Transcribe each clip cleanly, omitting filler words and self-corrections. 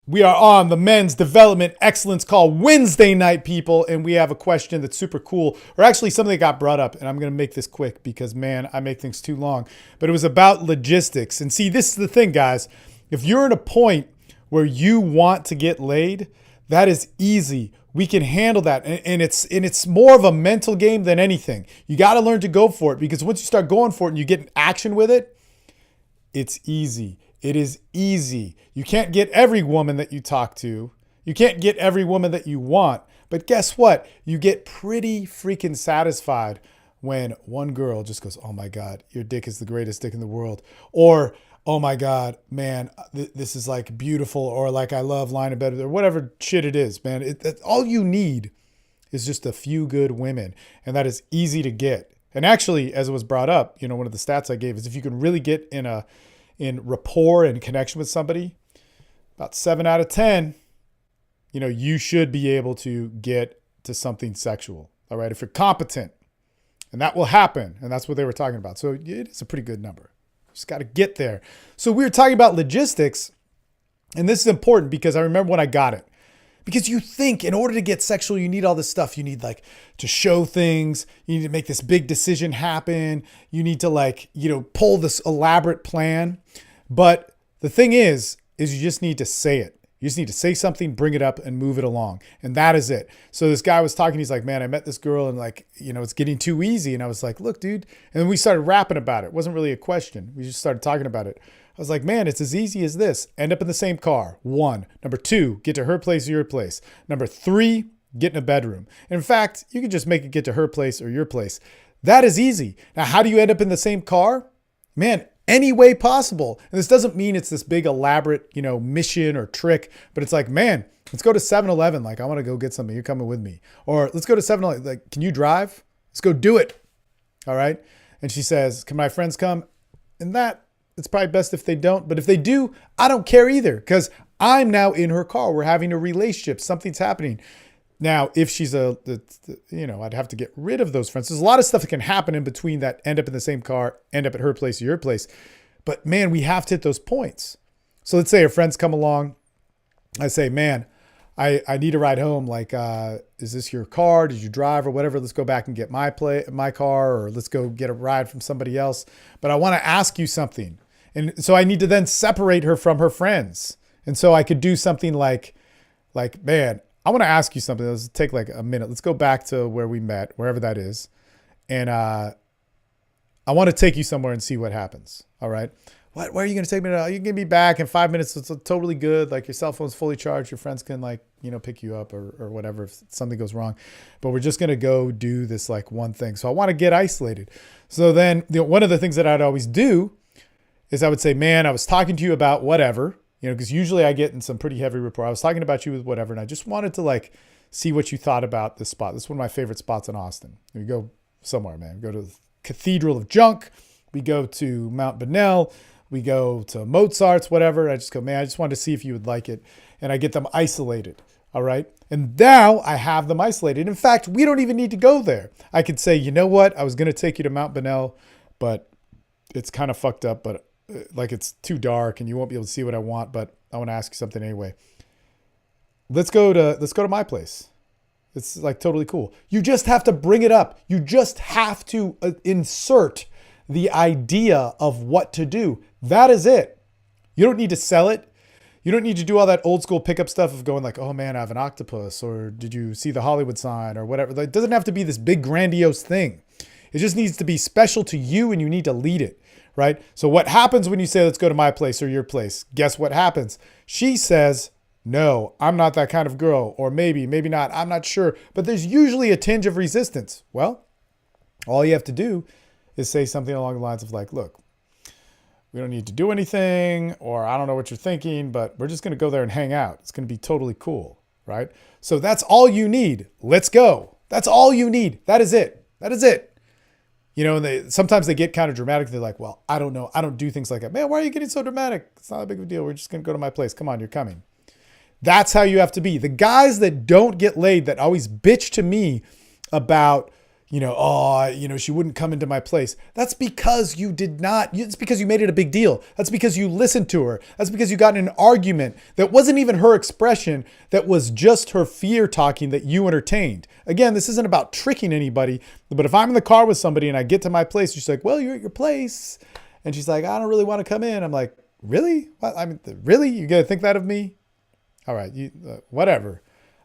We are on the Men's Development Excellence Call Wednesday night, people, and we have a question that's super cool, or actually something that got brought up, and I'm going to make this quick because, man, I make things too long. But it was about logistics. And see, this is the thing, guys. If you're in a point where you want to get laid, that is easy. We can handle that. And it's more of a mental game than anything. You got to learn to go for it, because once you start going for it and you get in action with it, it's easy. It is easy. You can't get every woman that you talk to. You can't get every woman that you want. But guess what? You get pretty freaking satisfied when one girl just goes, "Oh my God, your dick is the greatest dick in the world." Or, "Oh my God, man, this is like beautiful." Or like, "I love lying in bed," or whatever shit it is, man. All you need is just a few good women. And that is easy to get. And actually, as it was brought up, one of the stats I gave is if you can really get in rapport and connection with somebody, about 7 out of 10, you should be able to get to something sexual. All right. If you're competent, and that will happen. And that's what they were talking about. So it is a pretty good number. Just got to get there. So we were talking about logistics, and this is important because I remember when I got it. Because you think in order to get sexual, you need all this stuff. You need to show things. You need to make this big decision happen. You need to pull this elaborate plan. But the thing is you just need to say it. You just need to say something, bring it up, and move it along. And that is it. So this guy was talking. He's like, "Man, I met this girl and it's getting too easy." And I was like, "Look, dude." And then we started rapping about it. It wasn't really a question. We just started talking about it. I was like, "Man, it's as easy as this. End up in the same car. 1. Number 2, get to her place or your place. Number 3, get in a bedroom." And in fact, you can just make it get to her place or your place. That is easy. Now, how do you end up in the same car? Man, any way possible. And this doesn't mean it's this big elaborate, mission or trick, but it's like, "Man, let's go to 7-Eleven. I want to go get something. You're coming with me." Or, "Let's go to 7-Eleven. Can you drive? Let's go do it." All right. And she says, "Can my friends come?" And it's probably best if they don't. But if they do, I don't care either, because I'm now in her car. We're having a relationship. Something's happening. Now, if she's I'd have to get rid of those friends. There's a lot of stuff that can happen in between that end up in the same car, end up at her place or your place. But man, we have to hit those points. So let's say her friends come along. I say, "Man, I need a ride home. Is this your car? Did you drive or whatever? Let's go back and get my car, or let's go get a ride from somebody else. But I want to ask you something." And so I need to then separate her from her friends. And so I could do something like, "Man, I want to ask you something. Let's take a minute. Let's go back to where we met, wherever that is. And I want to take you somewhere and see what happens." All right. "What? Where are you going to take me now?" "You can be back in 5 minutes. It's totally good. Your cell phone's fully charged. Your friends can pick you up or whatever if something goes wrong. But we're just going to go do this one thing. So I want to get isolated." So then one of the things that I'd always do is I would say, "Man, I was talking to you about whatever," because usually I get in some pretty heavy rapport. "I was talking about you with whatever, and I just wanted to see what you thought about this spot. This is one of my favorite spots in Austin." We go somewhere, man. We go to the Cathedral of Junk. We go to Mount Bonnell. We go to Mozart's, whatever. I just go, "Man, I just wanted to see if you would like it." And I get them isolated. All right. And now I have them isolated. In fact, we don't even need to go there. I could say, "You know what? I was going to take you to Mount Bonnell, but it's kind of fucked up, but it's too dark and you won't be able to see what I want, but I want to ask you something anyway. Let's go to my place. It's totally cool." You just have to bring it up. You just have to insert the idea of what to do. That is it. You don't need to sell it. You don't need to do all that old school pickup stuff of going "Oh man, I have an octopus," or "Did you see the Hollywood sign?" or whatever. It doesn't have to be this big grandiose thing. It just needs to be special to you, and you need to lead it, right? So what happens when you say, "Let's go to my place or your place"? Guess what happens? She says, "No, I'm not that kind of girl," or maybe not. I'm not sure. But there's usually a tinge of resistance. Well, all you have to do is say something along the lines of "Look, we don't need to do anything," or "I don't know what you're thinking, but we're just going to go there and hang out. It's going to be totally cool," right? So that's all you need. Let's go. That's all you need. That is it. That is it. Sometimes they get kind of dramatic. They're like, "Well, I don't know. I don't do things like that." "Man, why are you getting so dramatic? It's not a big of a deal. We're just going to go to my place. Come on, you're coming." That's how you have to be. The guys that don't get laid, that always bitch to me about, she wouldn't come into my place. That's because you did not. It's because you made it a big deal. That's because you listened to her. That's because you got in an argument that wasn't even her expression, that was just her fear talking that you entertained. Again, this isn't about tricking anybody, but if I'm in the car with somebody and I get to my place, she's like, well, you're at your place. And she's like, I don't really want to come in. I'm like, really? What? I mean, really? You got to think that of me? All right, whatever.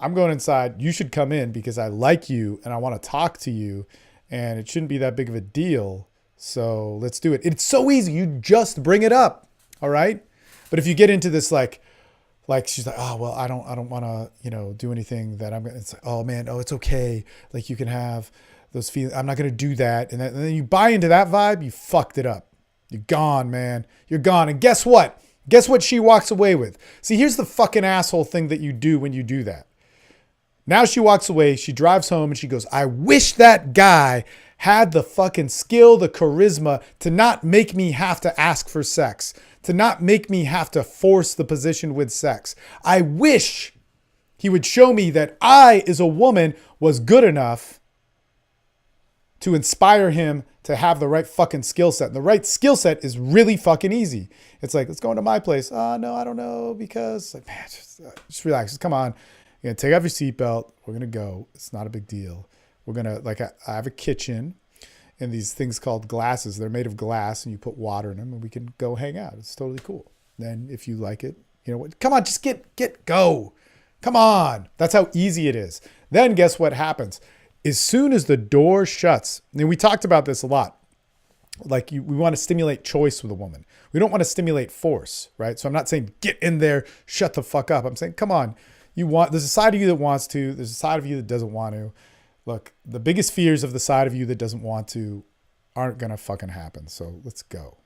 I'm going inside. You should come in because I like you and I want to talk to you and it shouldn't be that big of a deal. So let's do it. It's so easy. You just bring it up. All right. But if you get into this, like she's like, oh, well, I don't want to, do anything that I'm going to, it's like, oh man, it's okay. Like you can have those feelings. I'm not going to do that. And then you buy into that vibe. You fucked it up. You're gone, man. You're gone. And guess what? Guess what she walks away with? See, here's the fucking asshole thing that you do when you do that. Now she walks away, she drives home and she goes, I wish that guy had the fucking skill, the charisma to not make me have to ask for sex, to not make me have to force the position with sex. I wish he would show me that I, as a woman, was good enough to inspire him to have the right fucking skill set. And the right skill set is really fucking easy. It's like, let's go into my place. Oh, no, I don't know, because like, man, just relax. Just come on. You're going to take off your seatbelt. We're going to go. It's not a big deal. We're going to, I have a kitchen and these things called glasses. They're made of glass and you put water in them and we can go hang out. It's totally cool. Then if you like it, come on, just go. Come on. That's how easy it is. Then guess what happens? As soon as the door shuts, and we talked about this a lot, we want to stimulate choice with a woman. We don't want to stimulate force, right? So I'm not saying get in there, shut the fuck up. I'm saying, come on. There's a side of you that wants to, there's a side of you that doesn't want to. Look, the biggest fears of the side of you that doesn't want to aren't going to fucking happen. So let's go.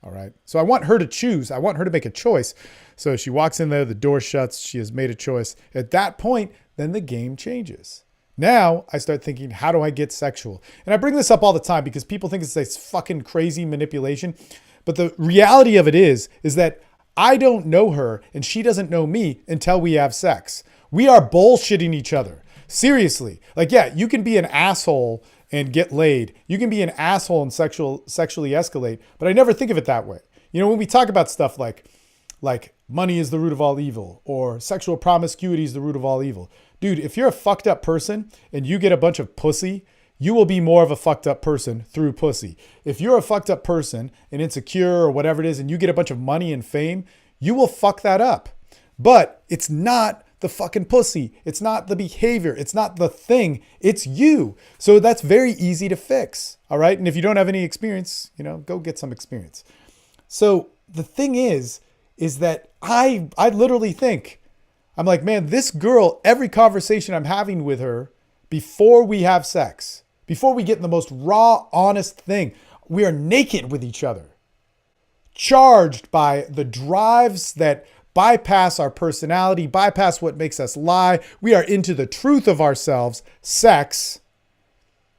All right. So I want her to choose. I want her to make a choice. So she walks in there, the door shuts. She has made a choice. At that point, then the game changes. Now I start thinking, how do I get sexual? And I bring this up all the time because people think it's this fucking crazy manipulation. But the reality of it is that I don't know her and she doesn't know me until we have sex. We are bullshitting each other. Seriously. Like, yeah, you can be an asshole and get laid. You can be an asshole and sexually escalate, but I never think of it that way. When we talk about stuff like money is the root of all evil or sexual promiscuity is the root of all evil. Dude, if you're a fucked up person and you get a bunch of pussy, you will be more of a fucked up person through pussy. If you're a fucked up person and insecure or whatever it is, and you get a bunch of money and fame, you will fuck that up. But it's not the fucking pussy. It's not the behavior. It's not the thing. It's you. So that's very easy to fix. All right. And if you don't have any experience, go get some experience. So the thing is that I literally think, I'm like, man, this girl, every conversation I'm having with her before we have sex, before we get in the most raw, honest thing, we are naked with each other, charged by the drives that bypass our personality, bypass what makes us lie. We are into the truth of ourselves, sex.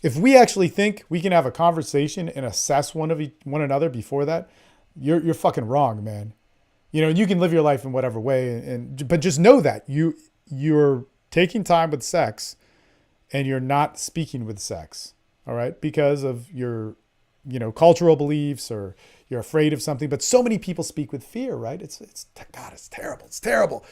If we actually think we can have a conversation and assess one another before that, you're fucking wrong, man. You can live your life in whatever way, but just know that you're taking time with sex and you're not speaking with sex. All right. Because of your, cultural beliefs or you're afraid of something, but so many people speak with fear, right? God, it's terrible. It's terrible.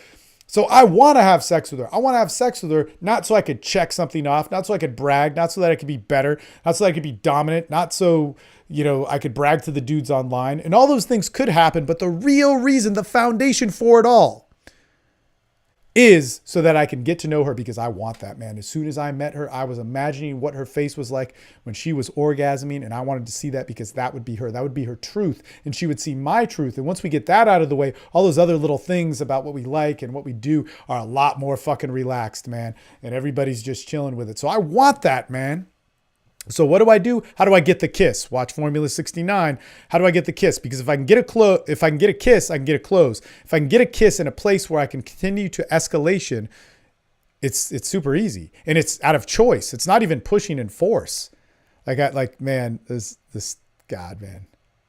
So I want to have sex with her. I want to have sex with her, not so I could check something off, not so I could brag, not so that I could be better, not so that I could be dominant, not so, I could brag to the dudes online. And all those things could happen. But the real reason, the foundation for it all is so that I can get to know her because I want that, man. As soon as I met her, I was imagining what her face was like when she was orgasming, and I wanted to see that because that would be her. That would be her truth, and she would see my truth. And once we get that out of the way, all those other little things about what we like and what we do are a lot more fucking relaxed, man. And everybody's just chilling with it. So I want that, man. So what do? How do I get the kiss? Watch Formula 69. How do I get the kiss? Because if I can get a kiss, I can get a close. If I can get a kiss in a place where I can continue to escalation, it's super easy. And it's out of choice. It's not even pushing and force. Man, this God, man.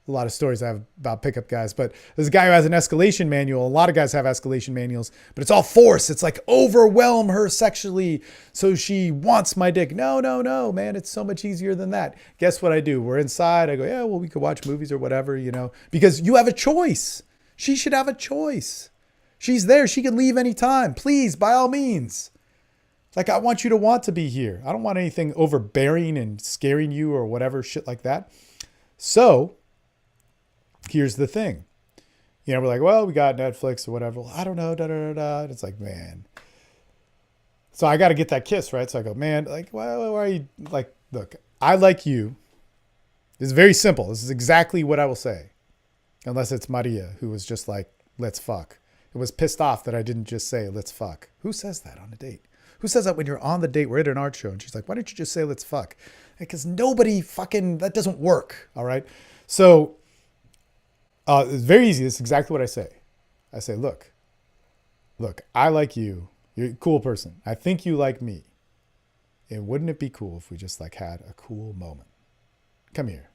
a lot of stories I have about pickup guys, but there's a guy who has an escalation manual. A lot of guys have escalation manuals, but it's all force. It's like overwhelm her sexually so she wants my dick. No, man. It's so much easier than that. Guess what I do? We're inside. I go, yeah, well, we could watch movies or whatever, because you have a choice. She should have a choice. She's there. She can leave anytime. Please, by all means. Like, I want you to want to be here. I don't want anything overbearing and scaring you or whatever shit like that. So here's the thing. We're like, well, we got Netflix or whatever. Well, I don't know. And it's like, man. So I got to get that kiss, right? So I go, man, like, why are you like, look, I like you. This is very simple. This is exactly what I will say. Unless it's Maria, who was just like, let's fuck. It was pissed off that I didn't just say, let's fuck. Who says that on a date? Who says that when you're on the date? We're at an art show. And she's like, why don't you just say, let's fuck? Because nobody that doesn't work. All right. So it's very easy. This is exactly what I say. I say, look, I like you. You're a cool person. I think you like me. And wouldn't it be cool if we just like had a cool moment? Come here.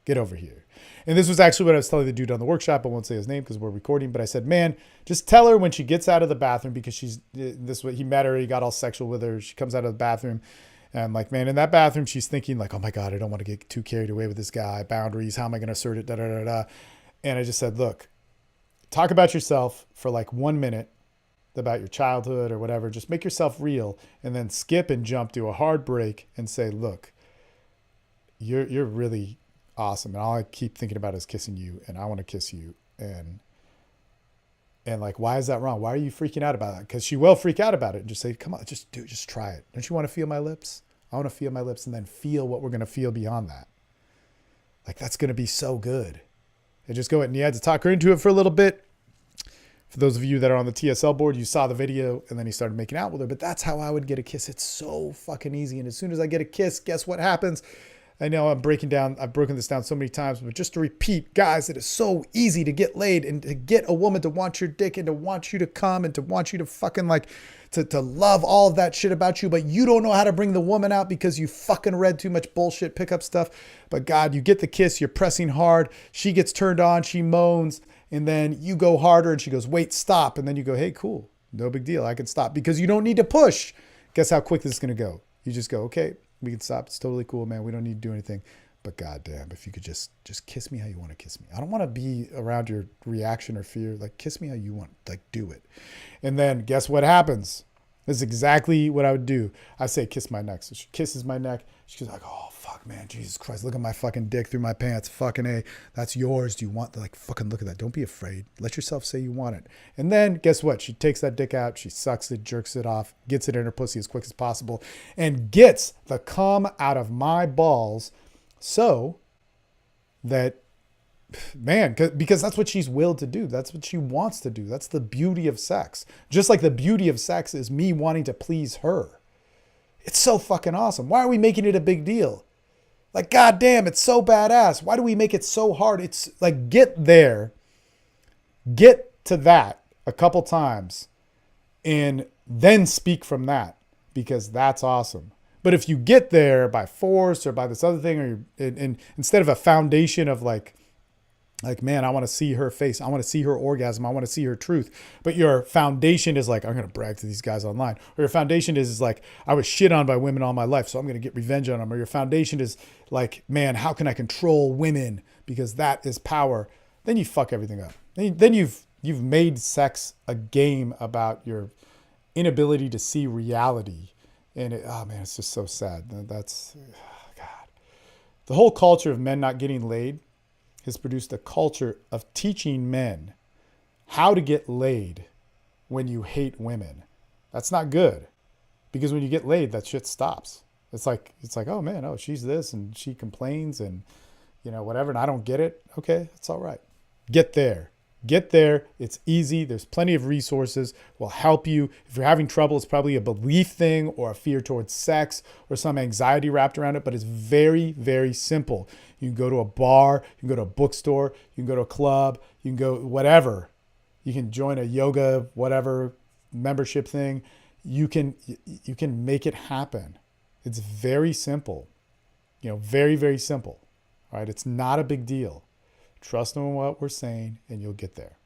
Get over here. And this was actually what I was telling the dude on the workshop. I won't say his name because we're recording, but I said, man, just tell her when she gets out of the bathroom, because he met her, he got all sexual with her. She comes out of the bathroom. And I'm like, man, in that bathroom, she's thinking like, oh my God, I don't want to get too carried away with this guy. Boundaries. How am I going to assert it? And I just said, look, talk about yourself for like 1 minute, about your childhood or whatever. Just make yourself real, and then skip and jump, do a hard break and say, look, you're really awesome. And all I keep thinking about is kissing you, and I want to kiss you. And like, why is that wrong? Why are you freaking out about that? Because she will freak out about it, and just say, come on, just try it. Don't you want to feel my lips? I want to feel my lips, and then feel what we're going to feel beyond that. Like, that's going to be so good. And just go ahead, and you had to talk her into it for a little bit. For those of you that are on the TSL board, you saw the video and then he started making out with her. But that's how I would get a kiss. It's so fucking easy. And as soon as I get a kiss, guess what happens? I know I've broken this down so many times, but just to repeat, guys, it is so easy to get laid and to get a woman to want your dick and to want you to come and to want you to fucking like, to love all of that shit about you. But you don't know how to bring the woman out because you fucking read too much bullshit pickup stuff. But God, you get the kiss, you're pressing hard. She gets turned on, she moans, and then you go harder and she goes, wait, stop. And then you go, hey, cool. No big deal. I can stop, because you don't need to push. Guess how quick this is going to go? You just go, okay, we can stop. It's totally cool, man. We don't need to do anything. But goddamn, if you could just kiss me how you want to kiss me. I don't want to be around your reaction or fear. Like, kiss me how you want. Like, do it. And then guess what happens? This is exactly what I would do. I say, kiss my neck. So she kisses my neck. She goes like, oh, fuck, man. Jesus Christ. Look at my fucking dick through my pants. Fucking A. That's yours. Do you want, like, fucking look at that. Don't be afraid. Let yourself say you want it. And then guess what? She takes that dick out. She sucks it, jerks it off, gets it in her pussy as quick as possible, and gets the cum out of my balls so that, man, because that's what she's willed to do. That's what she wants to do. That's the beauty of sex. Just like the beauty of sex is me wanting to please her. It's so fucking awesome. Why are we making it a big deal? Like, goddamn, it's so badass. Why do we make it so hard? It's like, get there, get to that a couple times, and then speak from that, because that's awesome. But if you get there by force or by this other thing, or and instead of a foundation of like, man, I want to see her face. I want to see her orgasm. I want to see her truth. But your foundation is like, I'm going to brag to these guys online. Or your foundation is like, I was shit on by women all my life, so I'm going to get revenge on them. Or your foundation is like, man, how can I control women? Because that is power. Then you fuck everything up. Then you've made sex a game about your inability to see reality. And oh man, it's just so sad. That's, God. The whole culture of men not getting laid has produced a culture of teaching men how to get laid when you hate women. That's not good, because when you get laid, that shit stops. It's like, oh man, oh, she's this and she complains and, whatever. And I don't get it. Okay. It's all right. Get there. It's easy. There's plenty of resources. Will help you. If you're having trouble, it's probably a belief thing or a fear towards sex or some anxiety wrapped around it, but it's very, very simple. You can go to a bar, you can go to a bookstore, you can go to a club, you can go whatever. You can join a yoga, whatever membership thing. You can make it happen. It's very simple. Very, very simple. All right. It's not a big deal. Trust in what we're saying and you'll get there.